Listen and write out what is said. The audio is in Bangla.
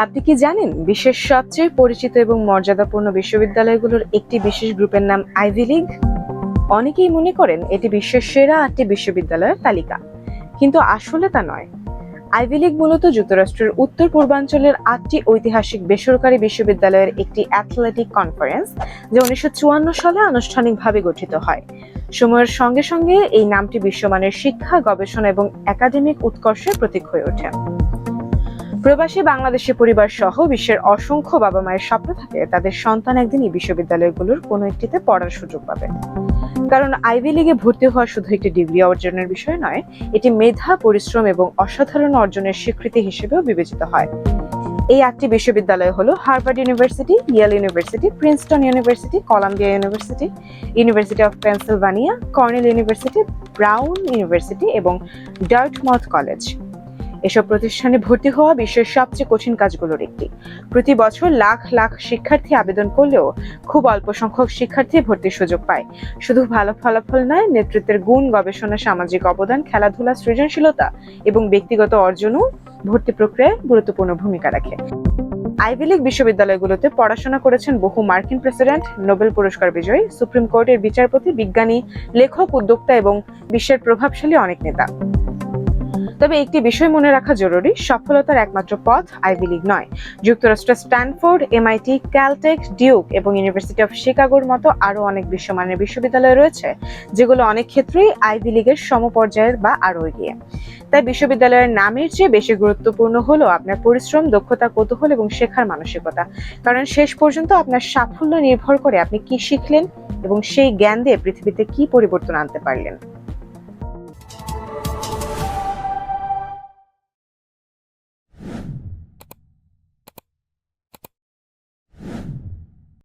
আপনি কি জানেন বিশ্বের সবচেয়ে পরিচিত এবং মর্যাদাপূর্ণ বিশ্ববিদ্যালয়গুলোর একটি বিশেষ গ্রুপের নাম আইভি লীগ? অনেকেই মনে করেন এটি বিশ্বের সেরা 8টি বিশ্ববিদ্যালয়ের তালিকা, কিন্তু আসলে তা নয়। আইভি লীগ মূলত যুক্তরাষ্ট্রের উত্তর পূর্বাঞ্চলের 8টি ঐতিহাসিক বেসরকারি বিশ্ববিদ্যালয়ের একটি অ্যাথলেটিক কনফারেন্স, যা 1954 সালে আনুষ্ঠানিকভাবে গঠিত হয়। সময়ের সঙ্গে সঙ্গে এই নামটি বিশ্বমানের শিক্ষা, গবেষণা এবং একাডেমিক উৎকর্ষের প্রতীক হয়ে ওঠে। প্রবাসী বাংলাদেশি পরিবার সহ বিশ্বের অসংখ্য বাবা মায়ের স্বপ্ন থাকে তাদের সন্তান একদিন এই বিশ্ববিদ্যালয়গুলোর কোনো একটিতে পড়ার সুযোগ পাবে। কারণ আইভি লীগে ভর্তি হওয়া শুধু একটি ডিগ্রি অর্জনের বিষয় নয়, এটি মেধা, পরিশ্রম এবং অসাধারণ অর্জনের স্বীকৃতি হিসেবেও বিবেচিত হয়। এই 8টি বিশ্ববিদ্যালয় হলো Harvard university, Yale university, Princeton university, Columbia university, university of Pennsylvania, colonel university, brown university এবং ডার্টমাউথ কলেজ। এসব প্রতিষ্ঠানে ভর্তি হওয়া বিশ্বের সবচেয়ে কঠিন কাজগুলোর একটি। প্রতি বছর লাখ লাখ শিক্ষার্থী আবেদন করলেও খুব অল্প সংখ্যক শিক্ষার্থী ভর্তির সুযোগ পায়। শুধু ভালো ফলাফল নয়, নেতৃত্বের গুণ, গবেষণা, সামাজিক অবদান, খেলাধুলা, সৃজনশীলতা এবং ব্যক্তিগত অর্জনও ভর্তি প্রক্রিয়ায় গুরুত্বপূর্ণ ভূমিকা রাখে। আইভি লীগ বিশ্ববিদ্যালয়গুলোতে পড়াশোনা করেছেন বহু মার্কিন প্রেসিডেন্ট, নোবেল পুরস্কার বিজয়ী, সুপ্রিম কোর্টের বিচারপতি, বিজ্ঞানী, লেখক, উদ্যোক্তা এবং বিশ্বের প্রভাবশালী অনেক নেতা। তবে একটি বিষয় মনে রাখা জরুরি, সফলতার একমাত্র পথ আইভি লীগ নয়। যুক্তরাষ্ট্রের স্ট্যানফোর্ড, এমআইটি, ক্যালটেক, ডিউক এবং ইউনিভার্সিটি অফ শিকাগোর মতো আরও অনেক বিশ্বমানের বিশ্ববিদ্যালয় রয়েছে, যেগুলো অনেক ক্ষেত্রেই আইভি লীগের সমপর্যায়ের বা আরও এগিয়ে। তাই বিশ্ববিদ্যালয়ের নামের চেয়ে বেশি গুরুত্বপূর্ণ হলো আপনার পরিশ্রম, দক্ষতা, কৌতূহল এবং শেখার মানসিকতা। কারণ শেষ পর্যন্ত আপনার সাফল্য নির্ভর করে আপনি কি শিখলেন এবং সেই জ্ঞান দিয়ে পৃথিবীতে কি পরিবর্তন আনতে পারলেন।